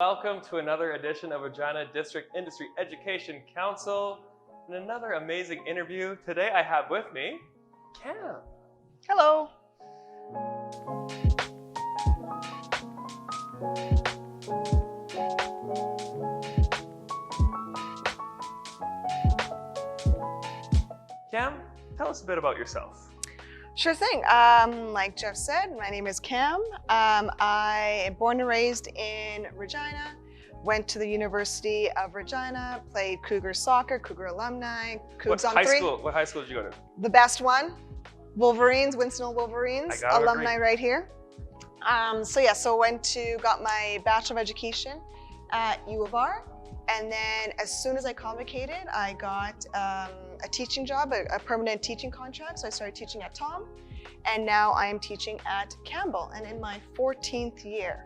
Welcome to another edition of Regina District Industry Education Council and another amazing interview. Today I have with me Kam. Hello. Kam, tell us a bit about yourself. Sure thing. Like Jeff said, my name is Kam. I am born and raised in Regina, went to the University of Regina, played Cougar soccer, Cougar alumni, Cougs on three. What high school did you go to? The best one, Wolverines, Winston Wolverines, alumni agree. right here. So got my Bachelor of Education at H.E.R. And then as soon as I convocated, I got a teaching job, a permanent teaching contract. So I started teaching at Tom, and now I am teaching at Campbell and in my 14th year.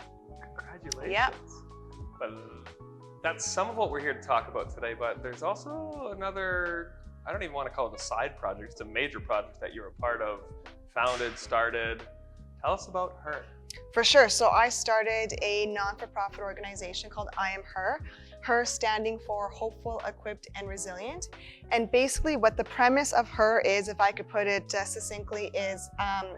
Congratulations. Yep. But that's some of what we're here to talk about today, but there's also another, I don't even want to call it a side project, it's a major project that you're a part of, founded, started. Tell us about H.E.R. For sure. So I started a non-for-profit organization called H.E.R. H.E.R standing for Hopeful, Equipped, and Resilient. And basically what the premise of H.E.R is, if I could put it succinctly, is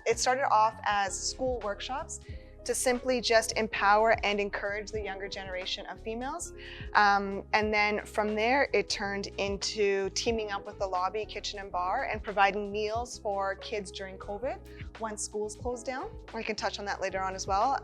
it started off as school workshops to simply just empower and encourage the younger generation of females. And then from there, it turned into teaming up with the lobby, kitchen and bar, and providing meals for kids during COVID when schools closed down. We can touch on that later on as well.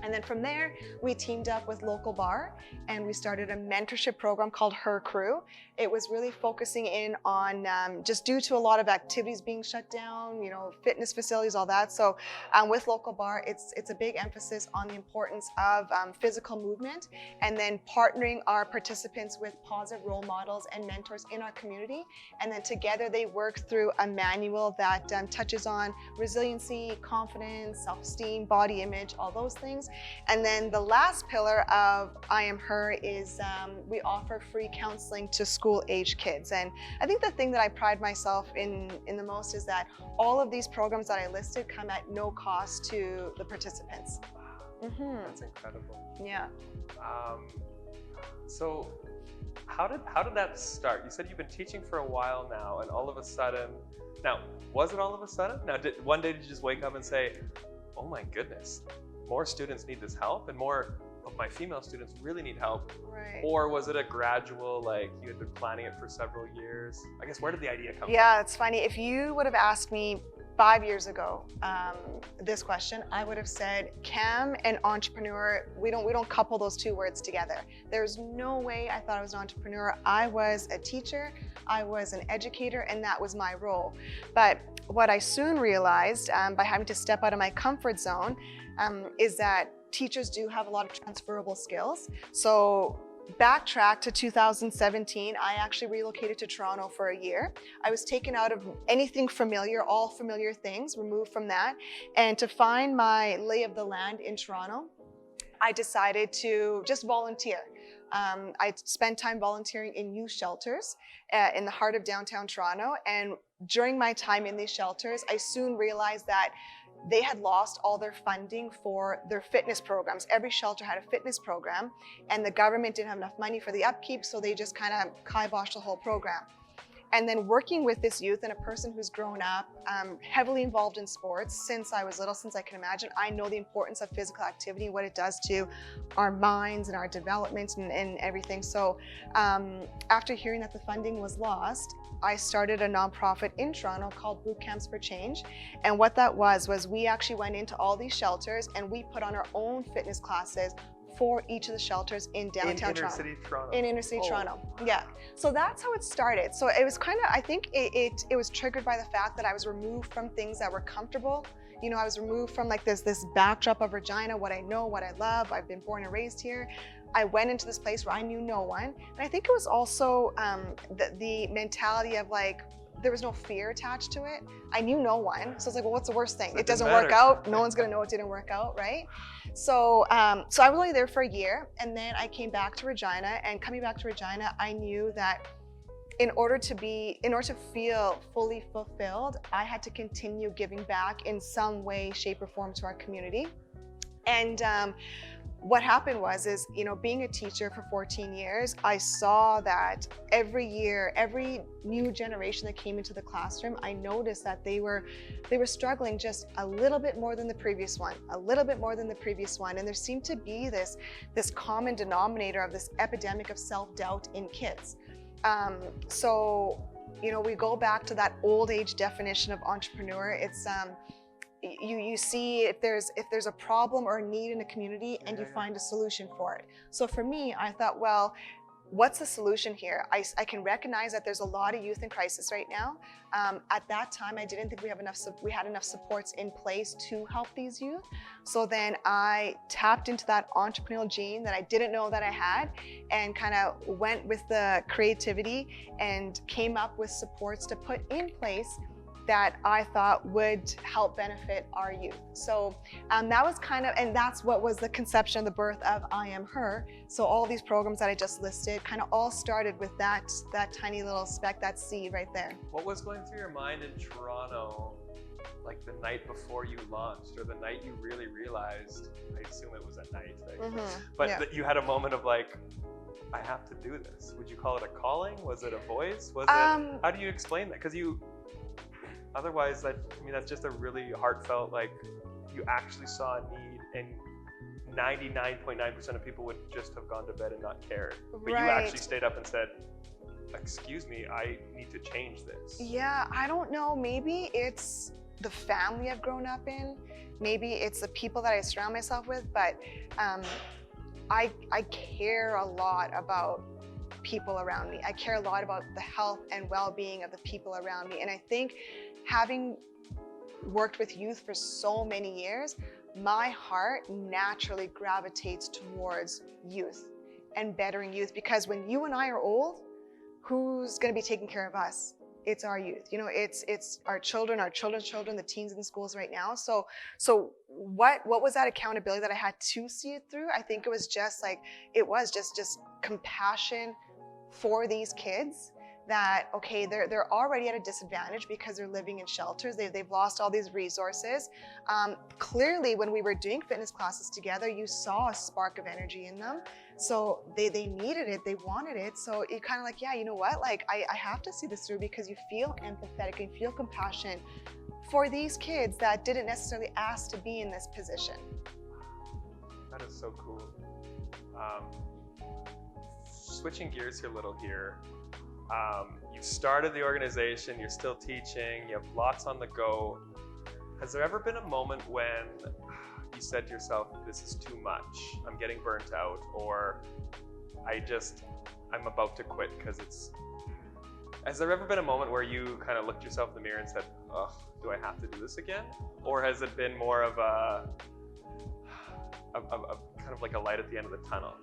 And then from there, we teamed up with local bar and we started a mentorship program called H.E.R Crew. It was really focusing in on just due to a lot of activities being shut down, fitness facilities, all that. So with local bar, it's a big emphasis on the importance of physical movement and then partnering our participants with positive role models and mentors in our community. And then together they work through a manual that touches on resiliency, confidence, self-esteem, body image, all those things. And then the last pillar of I Am H.E.R is we offer free counseling to school-age kids. And I think the thing that I pride myself in the most is that all of these programs that I listed come at no cost to the participants. Wow. That's incredible. Yeah. So how did that start? You said you've been teaching for a while now, and all of a sudden, now, was it all of a sudden? Now, one day did you just wake up and say, oh my goodness, more students need this help and more of my female students really need help? Right. Or was it a gradual, like you had been planning it for several years? I guess, where did the idea come from? Yeah, it's funny. If you would have asked me 5 years ago this question, I would have said Kam and entrepreneur, we don't couple those two words together. There's no way I thought I was an entrepreneur. I was a teacher, I was an educator, and that was my role. But what I soon realized by having to step out of my comfort zone is that teachers do have a lot of transferable skills. So backtrack to 2017, I actually relocated to Toronto for a year. I was taken out of anything familiar, all familiar things, removed from that. And to find my lay of the land in Toronto, I decided to just volunteer. I spent time volunteering in youth shelters in the heart of downtown Toronto. And during my time in these shelters, I soon realized that they had lost all their funding for their fitness programs. Every shelter had a fitness program, and the government didn't have enough money for the upkeep, so they just kind of kiboshed the whole program. And then working with this youth and a person who's grown up heavily involved in sports since I was little, since I can imagine, I know the importance of physical activity, what it does to our minds and our development and everything. So after hearing that the funding was lost, I started a nonprofit in Toronto called Boot Camps for Change. And what that was we actually went into all these shelters and we put on our own fitness classes for each of the shelters in downtown Toronto. In inner city Toronto. In inner city Toronto, yeah. So that's how it started. So it was kind of, I think it was triggered by the fact that I was removed from things that were comfortable. I was removed from like this backdrop of Regina, what I know, what I love. I've been born and raised here. I went into this place where I knew no one. And I think it was also the mentality of like, there was no fear attached to it. I knew no one. So it's like, well, what's the worst thing? It doesn't work out. No one's gonna know it didn't work out, right? So I was only there for a year, and then I came back to Regina, and coming back to Regina, I knew that in order to feel fully fulfilled, I had to continue giving back in some way, shape, or form to our community. And what happened is, being a teacher for 14 years, I saw that every year, every new generation that came into the classroom, I noticed that they were struggling just a little bit more than the previous one, a little bit more than the previous one. And there seemed to be this common denominator of this epidemic of self-doubt in kids. So, we go back to that old age definition of entrepreneur. It's you see if there's a problem or a need in a community, and you find a solution for it. So for me, I thought, well, what's the solution here? I can recognize that there's a lot of youth in crisis right now. At that time, I didn't think we had enough supports in place to help these youth. So then I tapped into that entrepreneurial gene that I didn't know that I had, and kind of went with the creativity and came up with supports to put in place that I thought would help benefit our youth. So that was and that's what was the conception of the birth of H.E.R. So all these programs that I just listed kind of all started with that tiny little speck, that seed right there. What was going through your mind in Toronto, like the night before you launched, or the night you really realized, I assume it was at night, but that you had a moment of like, I have to do this. Would you call it a calling? Was it a voice? Was it, how do you explain that? Because otherwise, that's just a really heartfelt, like, you actually saw a need, and 99.9% of people would just have gone to bed and not cared. But you actually stayed up and said, excuse me, I need to change this. Yeah, I don't know. Maybe it's the family I've grown up in. Maybe it's the people that I surround myself with. But I care a lot about people around me. I care a lot about the health and well-being of the people around me. And I think having worked with youth for so many years, my heart naturally gravitates towards youth and bettering youth, because when you and I are old, who's going to be taking care of us? It's our youth. It's our children, our children's children, the teens in the schools right now. So what was that accountability that I had to see it through? I think it was just compassion for these kids, that, okay, they're already at a disadvantage because they're living in shelters. They've lost all these resources. Clearly, when we were doing fitness classes together, you saw a spark of energy in them. So they needed it, they wanted it. So you kind of like, yeah, you know what? Like, I have to see this through, because you feel empathetic and feel compassion for these kids that didn't necessarily ask to be in this position. That is so cool. Switching gears here a little here. You've started the organization, you're still teaching, you have lots on the go. Has there ever been a moment when you said to yourself, this is too much, I'm getting burnt out, or I'm about to quit because has there ever been a moment where you kind of looked yourself in the mirror and said, oh, do I have to do this again? Or has it been more of a kind of like a light at the end of the tunnel?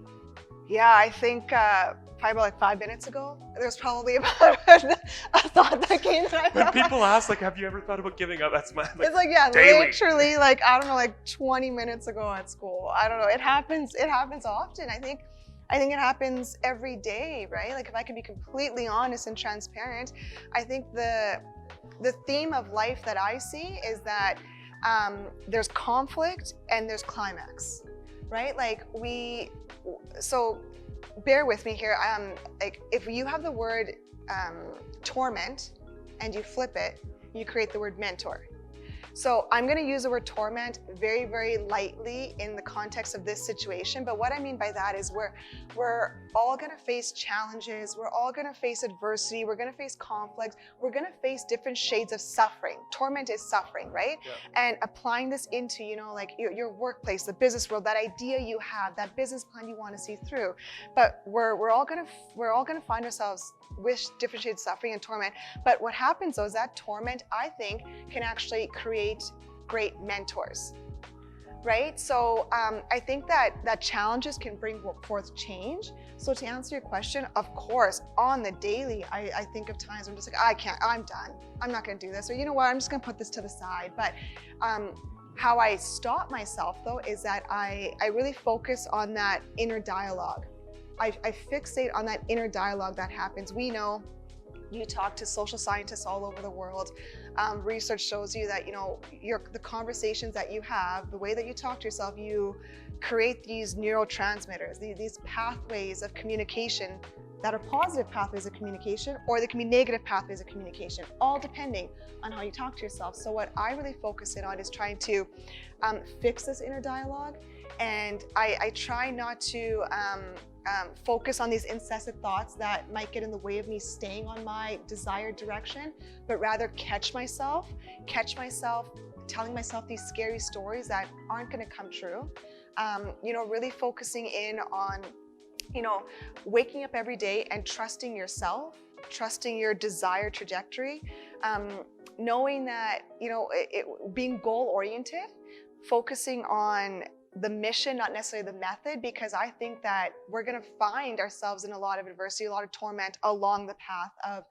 Yeah, I think probably about like 5 minutes ago, there's probably about a thought that came to my When people ask, like, have you ever thought about giving up? That's my, like, it's like, yeah, daily. Literally, like, I don't know, like 20 minutes ago at school. I don't know, it happens often. I think it happens every day, right? Like, if I can be completely honest and transparent, I think the theme of life that I see is that there's conflict and there's climax, right? Like, so bear with me here. Like, if you have the word torment and you flip it, you create the word mentor. So I'm going to use the word torment very, very lightly in the context of this situation. But what I mean by that is we're all going to face challenges. We're all going to face adversity. We're going to face conflict. We're going to face different shades of suffering. Torment is suffering, right? Yeah. And applying this into, like your workplace, the business world, that idea you have, that business plan you want to see through. But we're all going to find ourselves with different shades of suffering and torment. But what happens though is that torment, I think, can actually create great mentors, right? So I think that challenges can bring forth change. So to answer your question, of course, on the daily, I think of times I'm just like, I'm done. I'm not gonna do this. Or you know what, I'm just gonna put this to the side. But how I stop myself though is that I really focus on that inner dialogue. I fixate on that inner dialogue that happens. We know, you talk to social scientists all over the world. Research shows you that the conversations that you have, the way that you talk to yourself, you create these neurotransmitters, these pathways of communication that are positive pathways of communication, or they can be negative pathways of communication, all depending on how you talk to yourself. So what I really focus in on is trying to fix this inner dialogue, and I try not to focus on these incessant thoughts that might get in the way of me staying on my desired direction, but rather catch myself telling myself these scary stories that aren't going to come true. Really focusing in on, waking up every day and trusting yourself, trusting your desired trajectory, knowing that, being goal-oriented, focusing on the mission, not necessarily the method, because I think that we're going to find ourselves in a lot of adversity, a lot of torment along the path of,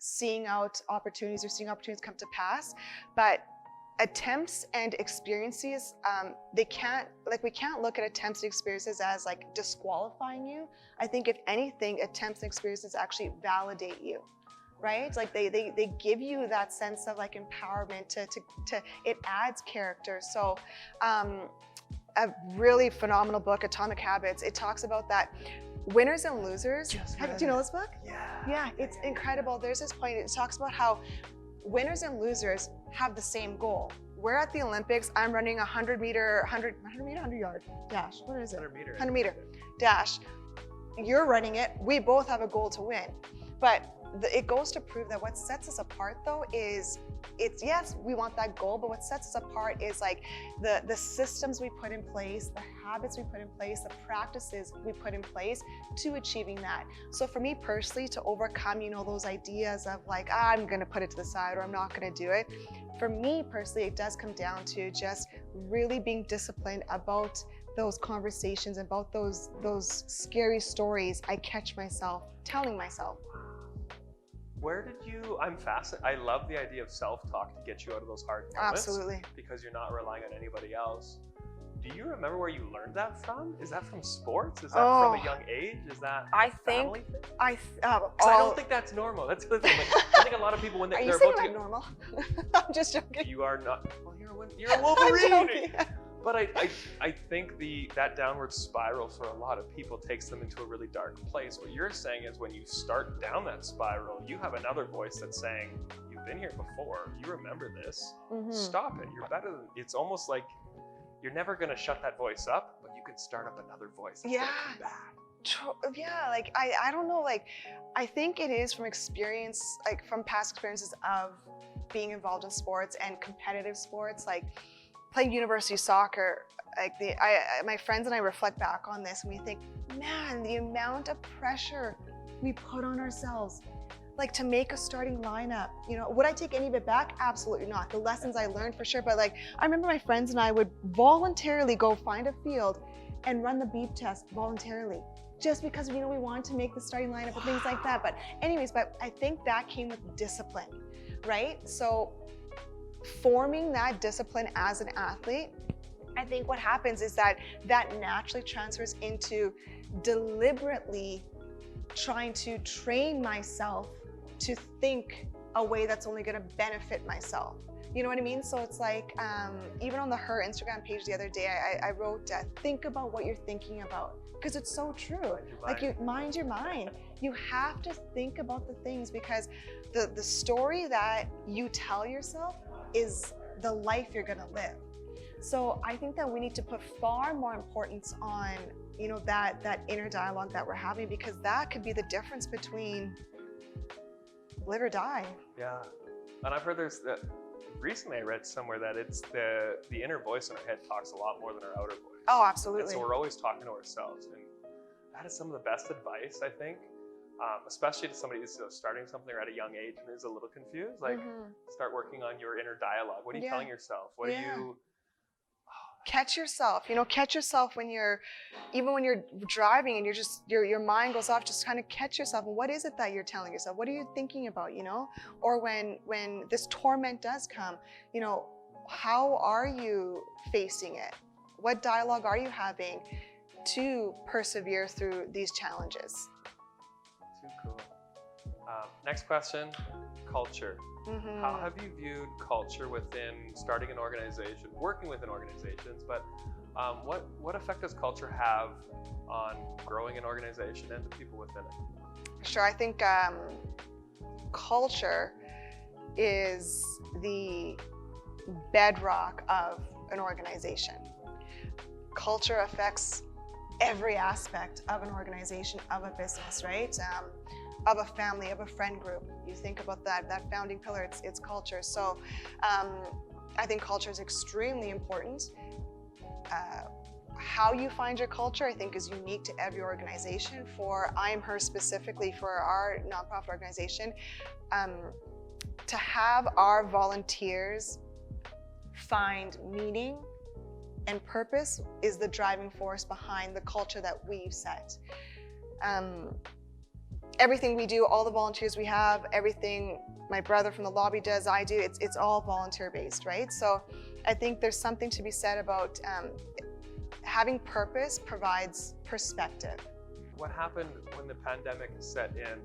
seeing out opportunities or seeing opportunities come to pass. But attempts and experiences, we can't look at attempts and experiences as like disqualifying you. I think if anything, attempts and experiences actually validate you, right? Like they give you that sense of like empowerment to it adds character. So a really phenomenal book, Atomic Habits, it talks about that winners and losers. Do you know this book? Yeah, it's incredible. There's this point, it talks about how winners and losers have the same goal. We're at the Olympics. I'm running a 100 yard dash. What is it? 100 meter dash. You're running it. We both have a goal to win. But it goes to prove that what sets us apart though is, yes, we want that goal, but what sets us apart is like the systems we put in place, the habits we put in place, the practices we put in place to achieving that. So for me personally, to overcome, those ideas of like, I'm gonna put it to the side or I'm not gonna do it. For me personally, it does come down to just really being disciplined about those conversations, about those scary stories I catch myself telling myself. Where did you, I'm fascinated, I love the idea of self-talk to get you out of those hard moments. Absolutely. Because you're not relying on anybody else. Do you remember where you learned that from? Is that from sports? Is that from a young age? Is that a family thing? I don't think that's normal. That's the thing. Like, I think a lot of people, when they're about to get normal? I'm just joking. You are not. Well, you're a Wolverine. But I think that downward spiral for a lot of people takes them into a really dark place. What you're saying is when you start down that spiral, you have another voice that's saying, you've been here before, you remember this, stop it, you're better than, it's almost like you're never gonna shut that voice up, but you can start up another voice that's gonna come back. Yeah, like I don't know, like I think it is from experience, like from past experiences of being involved in sports and competitive sports, like playing university soccer, like my friends and I reflect back on this and we think, man, the amount of pressure we put on ourselves, like to make a starting lineup, would I take any of it back? Absolutely not. The lessons I learned for sure, but like, I remember my friends and I would voluntarily go find a field and run the beep test voluntarily, just because, we wanted to make the starting lineup and things like that. But anyways, I think that came with discipline, right? So forming that discipline as an athlete, I think what happens is that naturally transfers into deliberately trying to train myself to think a way that's only going to benefit myself. You know what I mean? So it's like, even on the H.E.R Instagram page the other day, I wrote, think about what you're thinking about, because it's so true. Like, you mind your mind. You have to think about the things, because the story that you tell yourself is the life you're gonna live. So I think that we need to put far more importance on, that inner dialogue that we're having, because that could be the difference between live or die. Yeah, and I've heard recently I read somewhere that it's the inner voice in our head talks a lot more than our outer voice. Oh, absolutely. And so we're always talking to ourselves, and that is some of the best advice, I think. Especially to somebody who's starting something or at a young age and is a little confused, like start working on your inner dialogue. What are you telling yourself? What are you? Catch yourself. Catch yourself when you're driving and your mind goes off. Just kind of catch yourself. And what is it that you're telling yourself? What are you thinking about? Or when this torment does come, how are you facing it? What dialogue are you having to persevere through these challenges? Too cool. Next question, culture. How have you viewed culture within starting an organization, working within organizations, but What effect does culture have on growing an organization and the people within it? Sure, I think culture is the bedrock of an organization. Culture affects every aspect of an organization, of a business, right? Of a family, of a friend group. You think about that founding pillar, it's culture. So I think culture is extremely important. How you find your culture, I think, is unique to every organization. For H.E.R specifically, for our nonprofit organization, to have our volunteers find meaning and purpose is the driving force behind the culture that we've set. Everything we do, all the volunteers we have, everything my brother from the lobby does, I do, it's all volunteer based, right? So I think there's something to be said about having purpose provides perspective. What happened when the pandemic set in?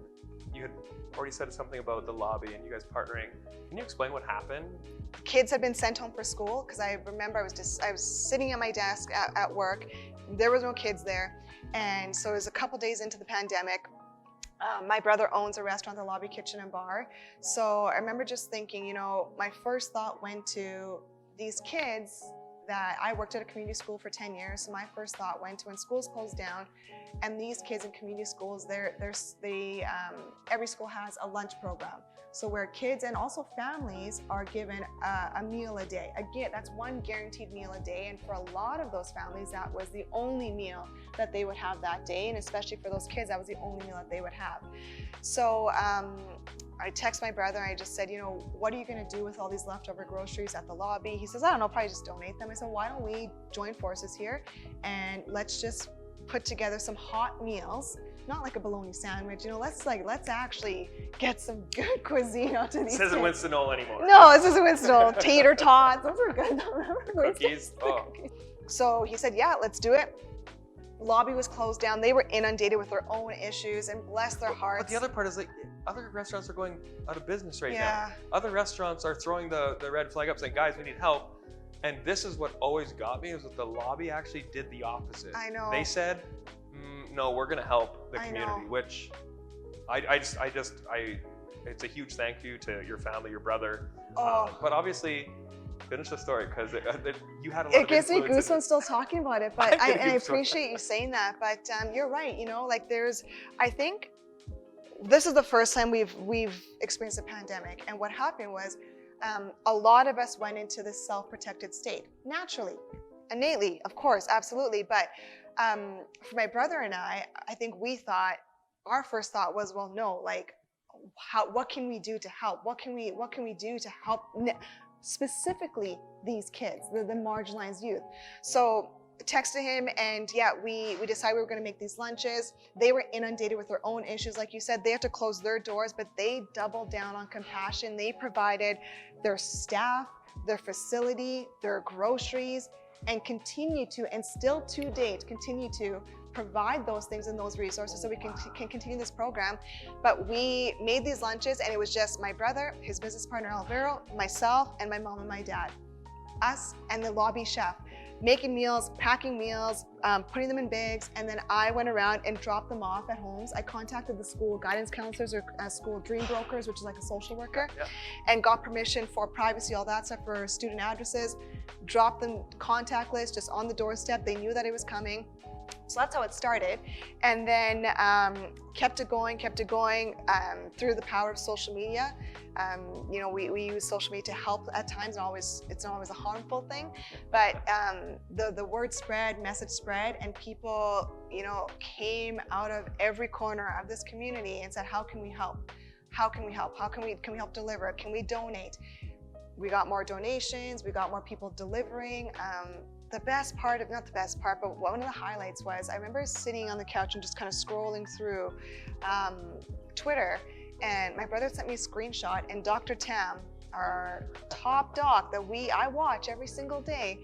You had already said something about the lobby and you guys partnering. Can you explain what happened? Kids had been sent home for school because I remember I was sitting at my desk at work. There was no kids there. And so it was a couple days into the pandemic. My brother owns a restaurant, the Lobby Kitchen and Bar. So I remember just thinking, you know, my first thought went to these kids that I worked at a community school for 10 years. So my first thought went to when schools closed down and these kids in community schools, every school has a lunch program. So where kids and also families are given a meal a day. Again, that's one guaranteed meal a day. And for a lot of those families, that was the only meal that they would have that day. And especially for those kids, that was the only meal that they would have. So I text my brother and I just said, you know, what are you going to do with all these leftover groceries at the lobby? He says, I don't know, probably just donate them. I said, why don't we join forces here and let's just put together some hot meals, not like a bologna sandwich, you know, let's actually get some good cuisine out of these. This isn't Winston-Ole anymore. No, this isn't Winston-Ole. Tater tots, those are good. Cookies. Oh. So he said, yeah, let's do it. Lobby was closed down. They were inundated with their own issues, and bless their hearts. But the other part is, like, other restaurants are going out of business right now. Other restaurants are throwing the red flag up saying, guys, we need help. And this is what always got me, is that the lobby actually did the opposite. I know. They said, no, we're going to help the community, which it's a huge thank you to your family, your brother. But obviously, finish the story, because you had a lot of influence. It gives me goosebumps still talking about it, but I appreciate you saying that. But you're right, you know, like I think this is the first time we've experienced a pandemic, and what happened was a lot of us went into this self-protected state, naturally, innately, of course, absolutely. But for my brother and I think our first thought was, well, no, like, what can we do to help? What can we do to help specifically these kids, the marginalized youth? So texted him, and yeah, we decided we were going to make these lunches. They were inundated with their own issues. Like you said, they had to close their doors, but they doubled down on compassion. They provided their staff, their facility, their groceries, and continue to, and still to date, continue to provide those things and those resources so we can continue this program. But we made these lunches, and it was just my brother, his business partner Alvaro, myself, and my mom and my dad. Us and the lobby chef, making meals, packing meals, putting them in bags, and then I went around and dropped them off at homes. I contacted the school guidance counselors or school dream brokers, which is like a social worker, and got permission for privacy, all that stuff, for student addresses, dropped them contact list just on the doorstep. They knew that it was coming. So that's how it started. And then kept it going through the power of social media. You know, we use social media to help at times, and it's not always a harmful thing, but the word spread, message spread, and people, you know, came out of every corner of this community and said, how can we help? How can we help? How can we help deliver? Can we donate? We got more donations, we got more people delivering. The best part, not the best part, but one of the highlights was, I remember sitting on the couch and just kind of scrolling through Twitter, and my brother sent me a screenshot, and Dr. Tam, our top doc that I watch every single day,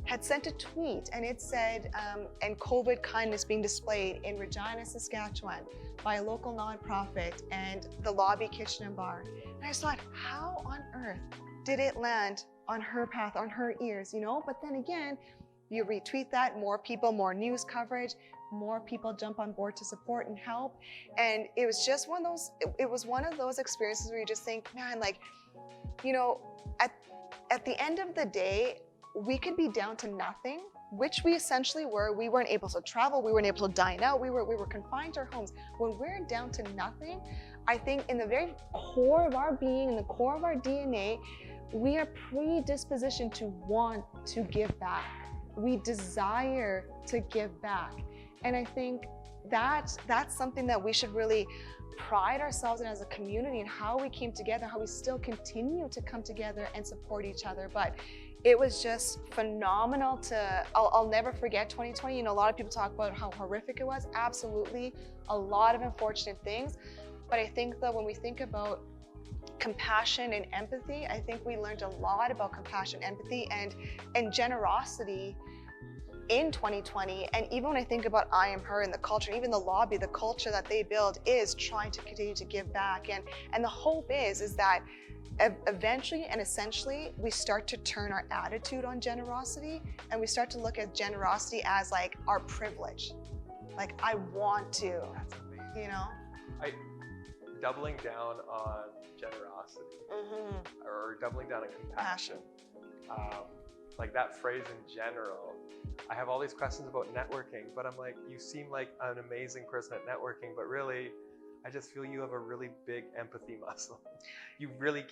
had sent a tweet, and it said, and COVID kindness being displayed in Regina, Saskatchewan by a local nonprofit and the Lobby Kitchen and Bar. And I just thought, how on earth did it land on her path, on her ears, you know? But then again, you retweet that, more people, more news coverage, more people jump on board to support and help. And it was just one of those, it was one of those experiences where you just think, man, like, you know, at the end of the day, we could be down to nothing, which we essentially were. We weren't able to travel, we weren't able to dine out, we were confined to our homes. When we're down to nothing, I think in the very core of our being, in the core of our DNA, we are predispositioned to want to give back. We desire to give back. And I think that's something that we should really pride ourselves in as a community, and how we came together, how we still continue to come together and support each other. But it was just phenomenal I'll never forget 2020. You know, a lot of people talk about how horrific it was. Absolutely, a lot of unfortunate things. But I think that when we think about compassion and empathy, I think we learned a lot about compassion, empathy, and generosity in 2020. And even when I think about H.E.R and the culture, even the lobby, the culture that they build is trying to continue to give back. And the hope is that eventually and essentially we start to turn our attitude on generosity, and we start to look at generosity as like our privilege. Like, I want to, you know? Doubling down on generosity, or doubling down on compassion. Like that phrase in general, I have all these questions about networking, but I'm like, you seem like an amazing person at networking, but really, I just feel you have a really big empathy muscle. You really,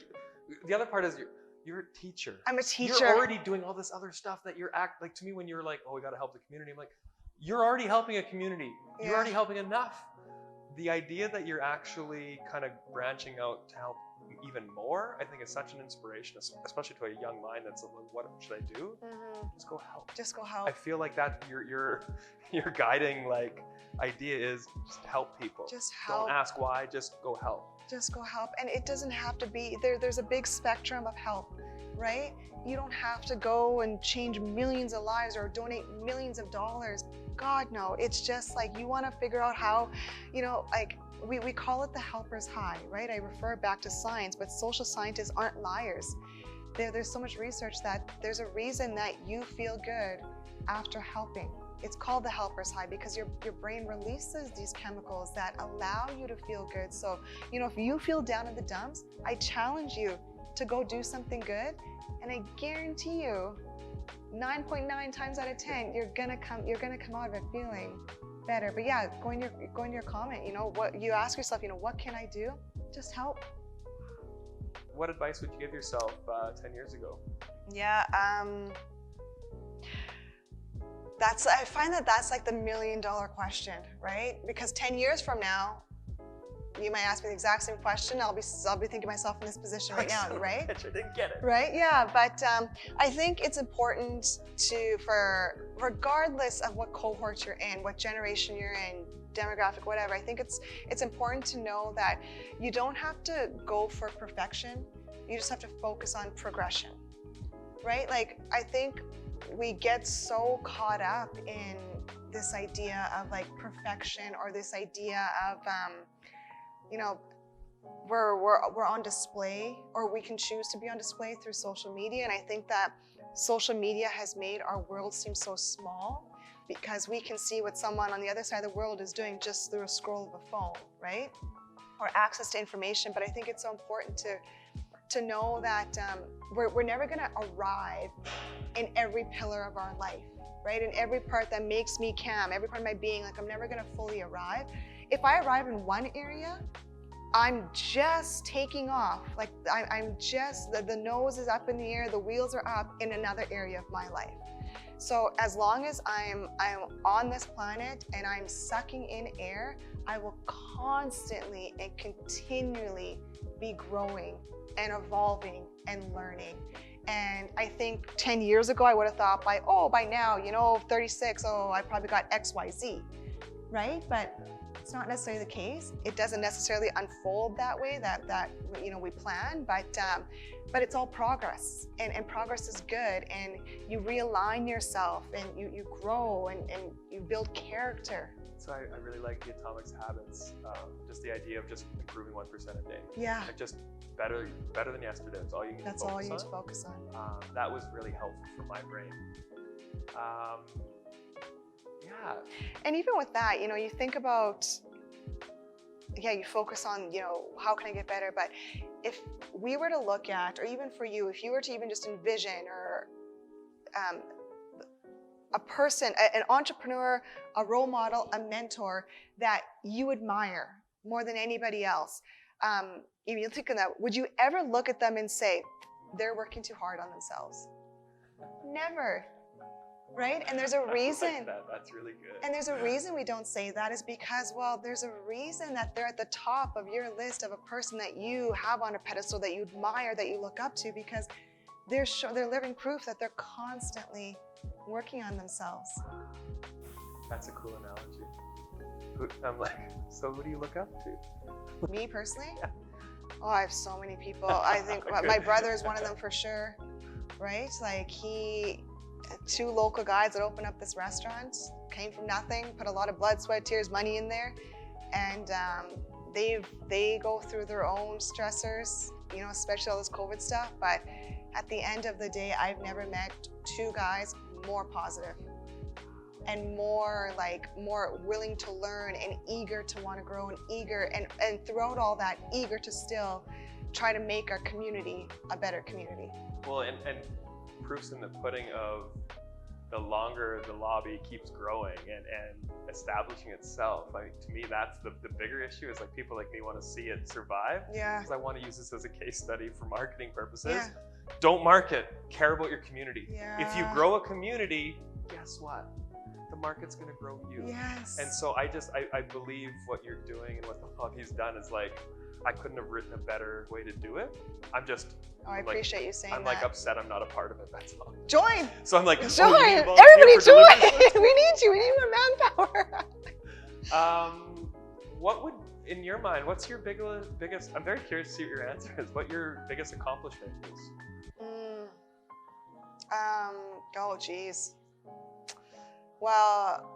the other part is you're a teacher. I'm a teacher. You're already doing all this other stuff that like, to me, when you're like, oh, we got to help the community, I'm like, you're already helping a community. Yeah. You're already helping enough. The idea that you're actually kind of branching out to help even more, I think is such an inspiration, especially to a young mind that's like, what should I do? Just go help. Just go help. I feel like that your guiding like idea is just help people. Just help. Don't ask why, just go help. Just go help. And it doesn't have to be, there's a big spectrum of help, right? You don't have to go and change millions of lives or donate millions of dollars. God, no. It's just like, you want to figure out how, you know, like we call it the helper's high, right? I refer back to science, but social scientists aren't liars. There's so much research that there's a reason that you feel good after helping. It's called the helper's high because your brain releases these chemicals that allow you to feel good. So, you know, if you feel down in the dumps, I challenge you to go do something good, and I guarantee you 9.9 times out of 10 you're gonna come out of it feeling better. But yeah, going to your comment, you know, what you ask yourself, you know, what can I do? Just help. What advice would you give yourself 10 years ago? Yeah, I find that's like the $1 million question, right? Because 10 years from now, you might ask me the exact same question. I'll be thinking myself in this position right now, right? I didn't get it. Right? Yeah, but I think it's important for regardless of what cohort you're in, what generation you're in, demographic, whatever. I think it's important to know that you don't have to go for perfection. You just have to focus on progression, right? Like, I think we get so caught up in this idea of like perfection, or this idea of you know, we're on display, or we can choose to be on display through social media. And I think that social media has made our world seem so small, because we can see what someone on the other side of the world is doing just through a scroll of a phone, right? Or access to information. But I think it's so important to know that we're never gonna arrive in every pillar of our life, right? In every part that makes me Kam, every part of my being, like, I'm never gonna fully arrive. If I arrive in one area, I'm just taking off. Like, I'm just, the nose is up in the air, the wheels are up in another area of my life. So as long as I'm on this planet and I'm sucking in air, I will constantly and continually be growing and evolving and learning. And I think 10 years ago, I would have thought by now, you know, 36, I probably got X, Y, Z, right? But it's not necessarily the case. It doesn't necessarily unfold that way, that you know, we plan, but it's all progress, and progress is good, and you realign yourself, and you grow, and you build character. So I really like the Atomic Habits, just the idea of just improving 1% a day. Yeah. Like, just better than yesterday. That's all you need to focus on. That's all you need to focus on. That was really helpful for my brain. Yeah. And even with that, you know, you think about, yeah, you focus on, you know, how can I get better? But if we were to look at, or even for you, if you were to even just envision or a person, an entrepreneur, a role model, a mentor that you admire more than anybody else, if you think of that, would you ever look at them and say, they're working too hard on themselves? Never. Right? And there's a reason. I like that. That's really good. And there's a reason we don't say that is because, well, there's a reason that they're at the top of your list of a person that you have on a pedestal, that you admire, that you look up to, because they're living proof that they're constantly working on themselves. That's a cool analogy. I'm like, so who do you look up to? Me personally? Yeah. Oh, I have so many people. I think my brother is one of them for sure, right? Like two local guys that opened up this restaurant, came from nothing, put a lot of blood, sweat, tears, money in there, and they go through their own stressors, you know, especially all this COVID stuff. But at the end of the day, I've never met two guys more positive and more willing to learn and eager to want to grow and eager and throughout all that, eager to still try to make our community a better community. Well, and proofs in the pudding of the longer the lobby keeps growing and establishing itself. Like, to me, that's the bigger issue, is like people like me want to see it survive. Yeah. Because I want to use this as a case study for marketing purposes. Yeah. Don't market, care about your community. Yeah. If you grow a community, guess what? The market's going to grow you. Yes. And so I believe what you're doing and what the lobby's done is like, I couldn't have written a better way to do it. I appreciate you saying that. I'm like upset I'm not a part of it, that's all. Join! So I'm like, join! Oh, you need Everybody join! delivery? We need you, we need more manpower. What would, in your mind, what's your biggest, I'm very curious to see what your answer is, what your biggest accomplishment is? Oh geez. Well,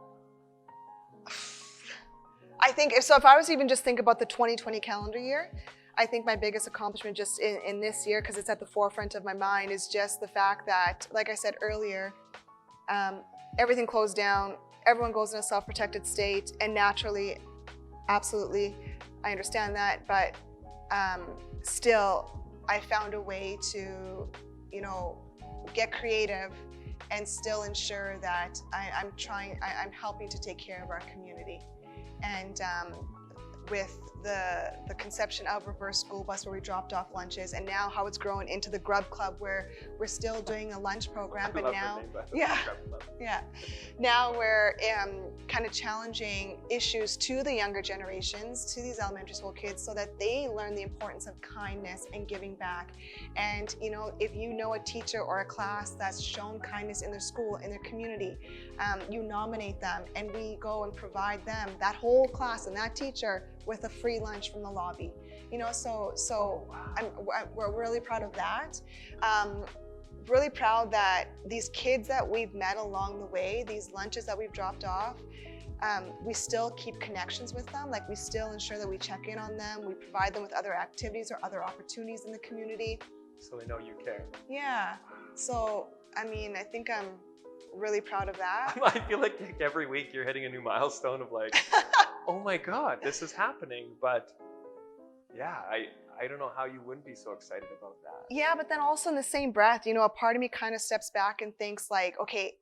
I think if I was even just think about the 2020 calendar year, I think my biggest accomplishment just in this year, because it's at the forefront of my mind, is just the fact that, like I said earlier, everything closed down, everyone goes in a self-protected state, and naturally, absolutely, I understand that, but still, I found a way to, you know, get creative and still ensure that I'm helping to take care of our community. And with the conception of Reverse School Bus, where we dropped off lunches, and now how it's grown into the Grub Club, where we're still doing a lunch program, but now, now we're kind of challenging issues to the younger generations, to these elementary school kids, so that they learn the importance of kindness and giving back. And you know, if you know a teacher or a class that's shown kindness in their school, in their community, you nominate them, and we go and provide them, that whole class and that teacher, with a free lunch from the lobby. You know, so we're really proud of that. Really proud that these kids that we've met along the way, these lunches that we've dropped off, we still keep connections with them. Like, we still ensure that we check in on them. We provide them with other activities or other opportunities in the community. So they know you care. Yeah. So, I mean, I think I'm really proud of that. I feel like every week you're hitting a new milestone of like, oh my God, this is happening. But yeah, I don't know how you wouldn't be so excited about that. Yeah, but then also in the same breath, you know, a part of me kind of steps back and thinks like, okay,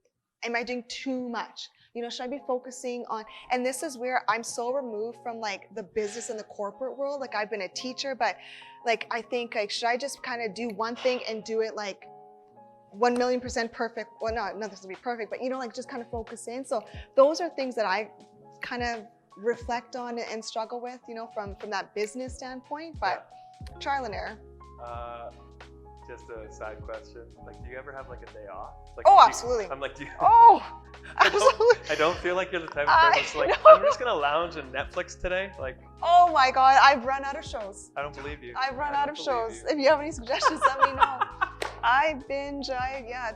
am I doing too much? You know, should I be focusing on, and this is where I'm so removed from like the business and the corporate world. Like, I've been a teacher, but like, I think like, should I just kind of do one thing and do it like 1,000,000% perfect? Well, no, nothing's gonna be perfect, but you know, like, just kind of focus in. So those are things that I kind of reflect on and struggle with, you know, from that business standpoint, but trial and error. Just a side question. Like, do you ever have like a day off? Like, oh, absolutely. I'm like, do you? Oh, absolutely. I don't feel like you're the type of person that's like, no. I'm just gonna lounge and Netflix today. Like, oh my God, I've run out of shows. I don't believe you. I've run out of shows. If you have any suggestions, let me know. I binge.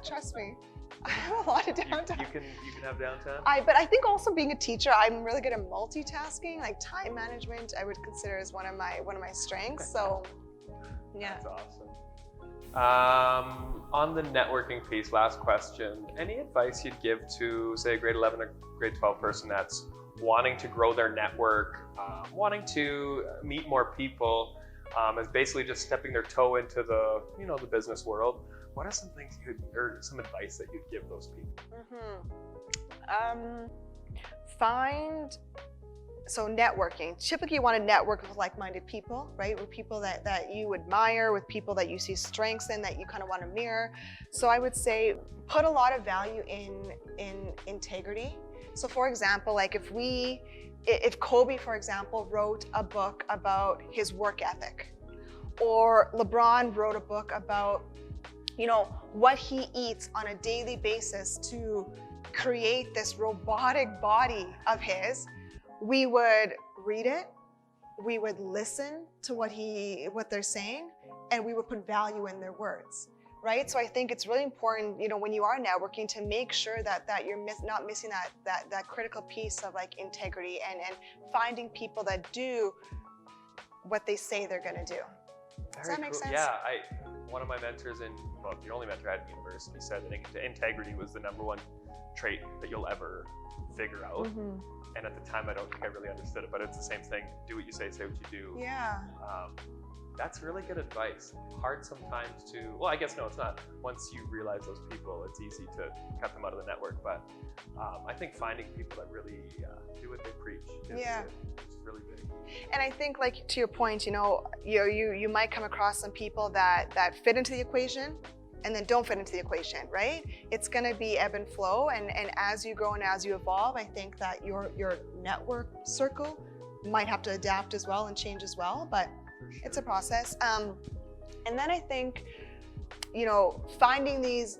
Trust me. I have a lot of downtime. You can have downtime. But I think also being a teacher, I'm really good at multitasking. Like, time management, I would consider as one of my strengths. So, yeah. That's awesome. On the networking piece, last question, any advice you'd give to, say, a grade 11 or grade 12 person that's wanting to grow their network, wanting to meet more people, is basically just stepping their toe into the, the business world? What are some things or some advice that you'd give those people? So networking, typically you want to network with like-minded people, right? With people that you admire, with people that you see strengths in, that you kind of want to mirror. So I would say put a lot of value in integrity. So for example, like if Kobe, for example, wrote a book about his work ethic, or LeBron wrote a book about, what he eats on a daily basis to create this robotic body of his, we would read it, we would listen to what they're saying, and we would put value in their words, right? So I think it's really important, when you are networking, to make sure that you're not missing that critical piece of like integrity and finding people that do what they say they're gonna do. Does that make sense? Yeah, one of my mentors the only mentor I had in university said that integrity was the #1 trait that you'll ever figure out. And at the time, I don't think I really understood it, but it's the same thing. Do what you say what you do. Yeah. That's really good advice. Hard sometimes to, well, I guess no, it's not. Once you realize those people, it's easy to cut them out of the network. But I think finding people that really do what they preach is really big. And I think, like, to your point, you might come across some people that fit into the equation and then don't fit into the equation, right? It's gonna be ebb and flow, and as you grow and as you evolve, I think that your network circle might have to adapt as well and change as well, but it's a process. And then I think, finding these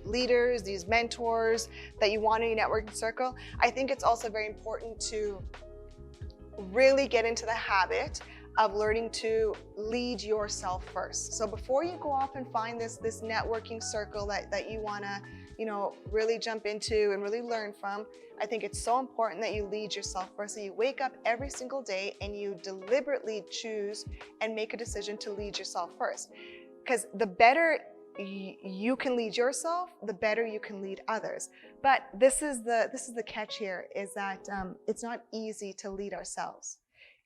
leaders, these mentors that you want in your networking circle, I think it's also very important to really get into the habit of learning to lead yourself first. So before you go off and find this networking circle that you wanna, really jump into and really learn from, I think it's so important that you lead yourself first. So you wake up every single day and you deliberately choose and make a decision to lead yourself first. Because the better you can lead yourself, the better you can lead others. But this is the catch here, is that it's not easy to lead ourselves.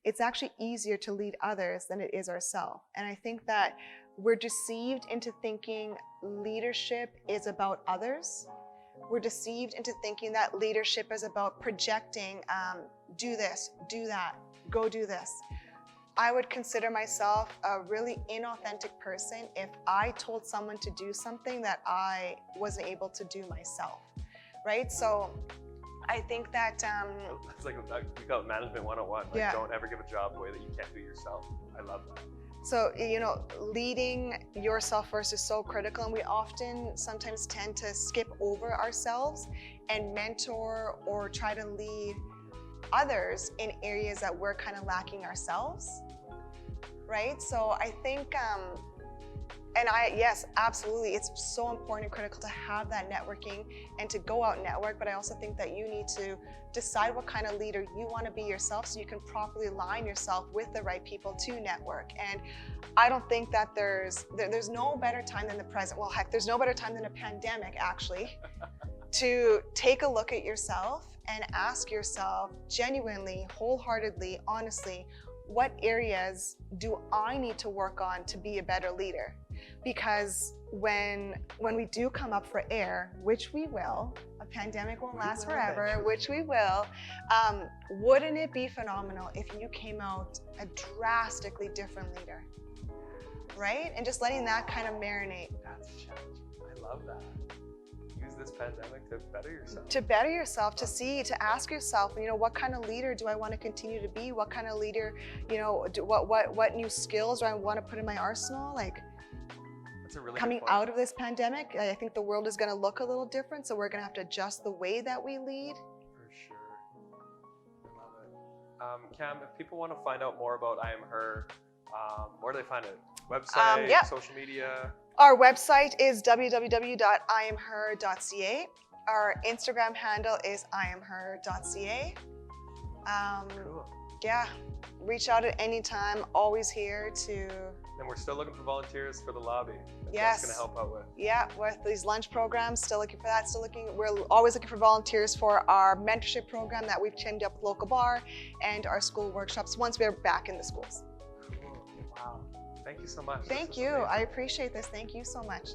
It's actually easier to lead others than it is ourselves. And I think that we're deceived into thinking leadership is about others. We're deceived into thinking that leadership is about projecting, do this, do that, go do this. I would consider myself a really inauthentic person if I told someone to do something that I wasn't able to do myself, right? So I think that it's like we call it management 101. Like, don't ever give a job away that you can't do yourself. I love that. So, leading yourself first is so critical, and we often sometimes tend to skip over ourselves and mentor or try to lead others in areas that we're kind of lacking ourselves, right? So I think, yes, absolutely, it's so important and critical to have that networking and to go out and network, but I also think that you need to decide what kind of leader you want to be yourself so you can properly align yourself with the right people to network. And I don't think that there's no better time than the present. Well, heck, there's no better time than a pandemic, actually, to take a look at yourself and ask yourself genuinely, wholeheartedly, honestly, what areas do I need to work on to be a better leader? Because when we do come up for air, which we will, a pandemic won't last forever, which we will, wouldn't it be phenomenal if you came out a drastically different leader, right? And just letting that kind of marinate. That's challenging. I love that. Use this pandemic to better yourself. To better yourself, to ask yourself, what kind of leader do I want to continue to be? What kind of leader, what new skills do I want to put in my arsenal? Like, that's a really coming out of this pandemic, I think the world is going to look a little different, so we're going to have to adjust the way that we lead. For sure. I love it. Kam, if people want to find out more about I Am Her, where do they find it? Website, social media? Our website is www.iamher.ca. Our Instagram handle is iamher.ca. Cool. Yeah, reach out at any time. Always here to And we're still looking for volunteers for the lobby. If Yes. That's going to help out with. Yeah, with these lunch programs, still looking for that. We're always looking for volunteers for our mentorship program that we've teamed up with local bar and our school workshops once we're back in the schools. Cool. Wow. Thank you so much. Thank This was you. amazing. I appreciate this. Thank you so much.